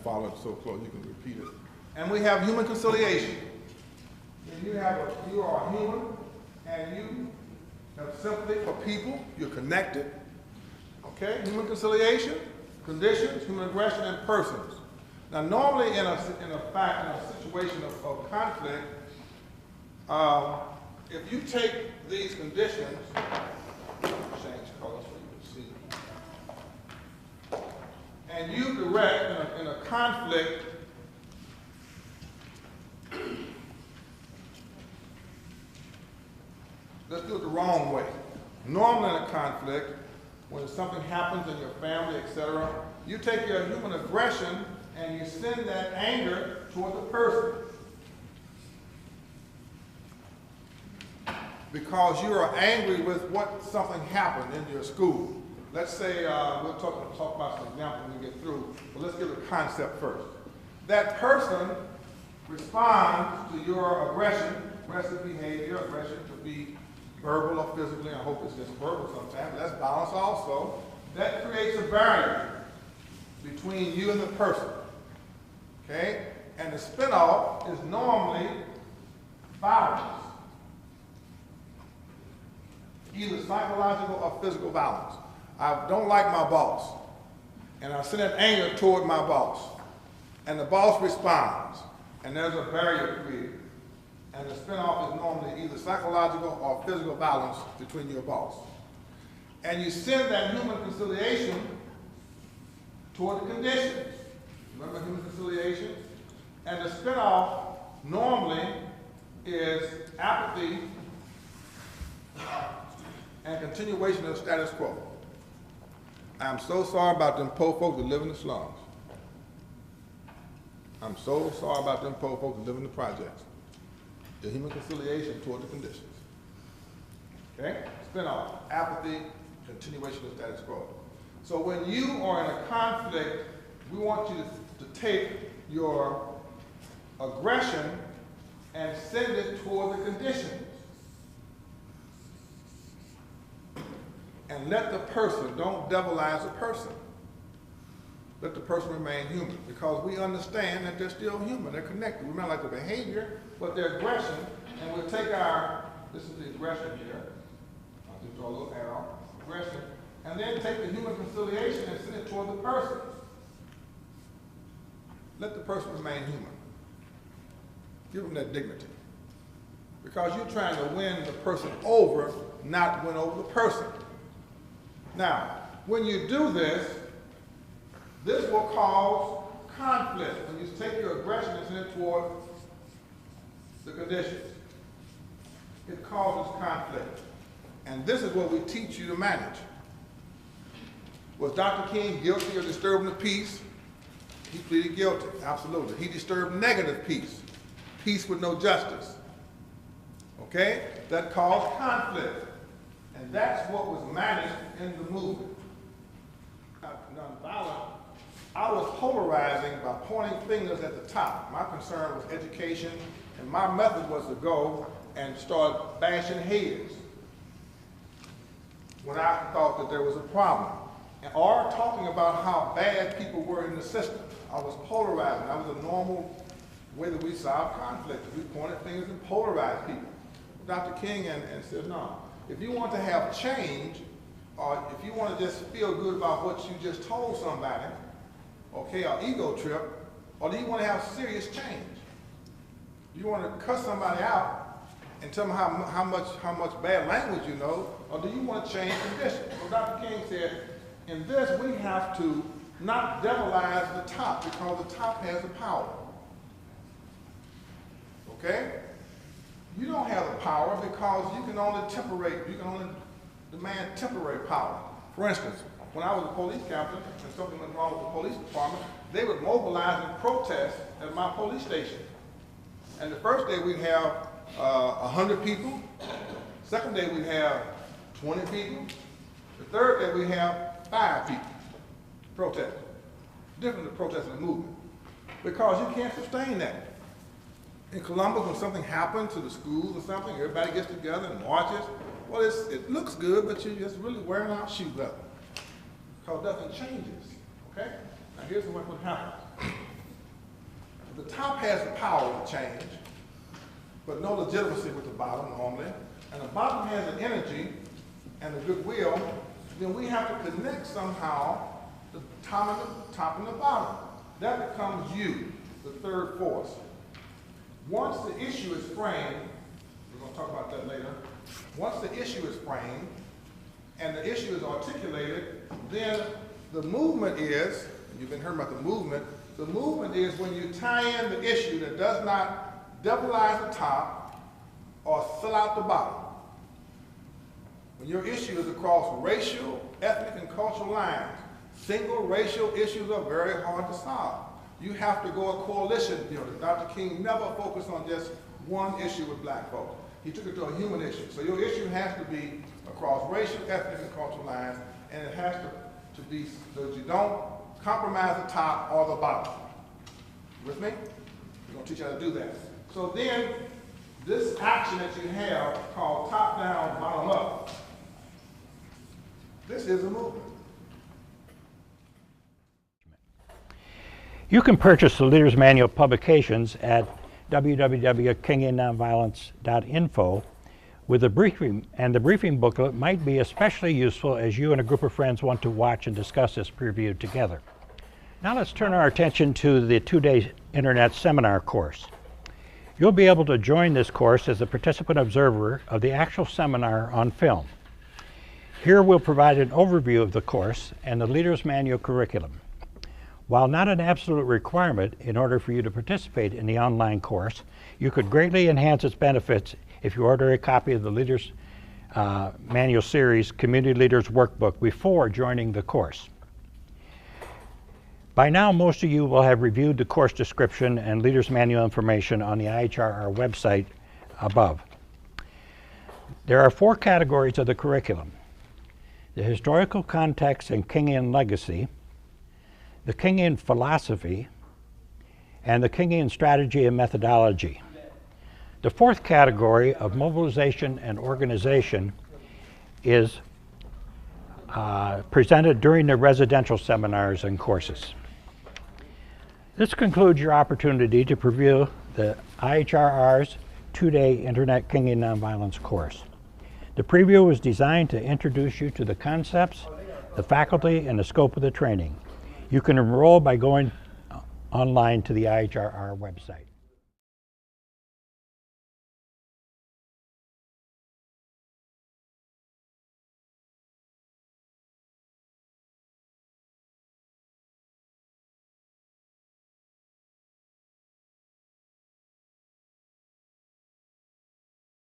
follow it so close you can repeat it. And we have human conciliation. And you are human, and you have sympathy for people. You're connected. Okay, human conciliation, conditions, human aggression, and persons. Now, normally in a situation of conflict, if you take these conditions, change colors so you can see, and you direct in a conflict let's do it the wrong way. Normally in a conflict, when something happens in your family, etc., you take your human aggression and you send that anger toward the person. Because you are angry with something happened in your school. Let's say, we'll talk about some examples when we get through, but let's give a concept first. That person responds to your aggression, aggressive behavior. Aggression could be verbal or physically. I hope it's just verbal sometimes, but that's violence also. That creates a barrier between you and the person. Okay? And the spin-off is normally violence. Either psychological or physical violence. I don't like my boss, and I send that anger toward my boss, and the boss responds, and there's a barrier created. And the spin-off is normally either psychological or physical violence between your boss. And you send that human conciliation toward the conditions. Remember human conciliation? And the spin-off normally is apathy and continuation of the status quo. I'm so sorry about them poor folks that live in the slums. I'm so sorry about them poor folks that live in the projects. The human conciliation toward the conditions. Okay? Spin-off, apathy, continuation of the status quo. So when you are in a conflict, we want you to take your aggression and send it toward the conditions. And let the person, don't devilize the person. Let the person remain human, because we understand that they're still human, they're connected. We might like the behavior, but their aggression, and we'll take this is the aggression here. I'll just draw a little arrow, aggression, and then take the human conciliation and send it toward the person. Let the person remain human. Give them that dignity. Because you're trying to win the person over, not win over the person. Now, when you do this, this will cause conflict. When you take your aggression and send it toward the conditions, it causes conflict. And this is what we teach you to manage. Was Dr. King guilty of disturbing the peace? He pleaded guilty, absolutely. He disturbed negative peace, peace with no justice. Okay? That caused conflict. And that's what was managed in the movement. Nonviolent, I was polarizing by pointing fingers at the top. My concern was education, and my method was to go and start bashing heads when I thought that there was a problem, or talking about how bad people were in the system. I was polarizing. That was a normal way that we solve conflict. We pointed fingers and polarized people. Dr. King and said, no, if you want to have change, or if you want to just feel good about what you just told somebody, okay, or ego trip, or do you want to have serious change? You want to cuss somebody out and tell them how much bad language you know, or do you want to change conditions? So Dr. King said, in this we have to not devilize the top, because the top has the power. Okay? You don't have the power because you can only demand temporary power. For instance, when I was a police captain and something went wrong with the police department, they would mobilize and protest at my police station. And the first day we'd have 100 people. Second day we'd have 20 people. The third day we'd have 5 people protesting. Different than protesting the movement. Because you can't sustain that. In Columbus, when something happened to the schools or something, everybody gets together and marches. Well, it looks good, but you're just really wearing out shoe leather. Because nothing changes. Okay? Now here's what happens. the top has the power to change, but no legitimacy with the bottom normally, and the bottom has the energy and the goodwill, then we have to connect somehow the top and the bottom. That becomes you, the third force. Once the issue is framed, we're going to talk about that later. Once the issue is framed and the issue is articulated, then the movement is, you've been hearing about the movement is when you tie in the issue that does not devilize the top or fill out the bottom. When your issue is across racial, ethnic, and cultural lines, single racial issues are very hard to solve. You have to go a coalition building. Dr. King never focused on just one issue with black folks. He took it to a human issue. So your issue has to be across racial, ethnic, and cultural lines, and it has to be so that you don't compromise the top or the bottom. You with me? We're going to teach you how to do that. So then, this action that you have called top down, bottom up, this is a movement. You can purchase the Leader's Manual publications at www.kingiannonviolence.info with a briefing, and the briefing booklet might be especially useful as you and a group of friends want to watch and discuss this preview together. Now let's turn our attention to the 2-day internet seminar course. You'll be able to join this course as a participant observer of the actual seminar on film. Here we'll provide an overview of the course and the Leader's Manual curriculum. While not an absolute requirement in order for you to participate in the online course, you could greatly enhance its benefits if you order a copy of the Leader's Manual Series Community Leaders Workbook before joining the course. By now, most of you will have reviewed the course description and Leader's Manual information on the IHRR website above. There are 4 categories of the curriculum: the historical context and Kingian legacy, the Kingian philosophy, and the Kingian strategy and methodology. The 4th category of mobilization and organization is presented during the residential seminars and courses. This concludes your opportunity to preview the IHRR's 2-day Internet Kingian Nonviolence course. The preview was designed to introduce you to the concepts, the faculty, and the scope of the training. You can enroll by going online to the IHRR website.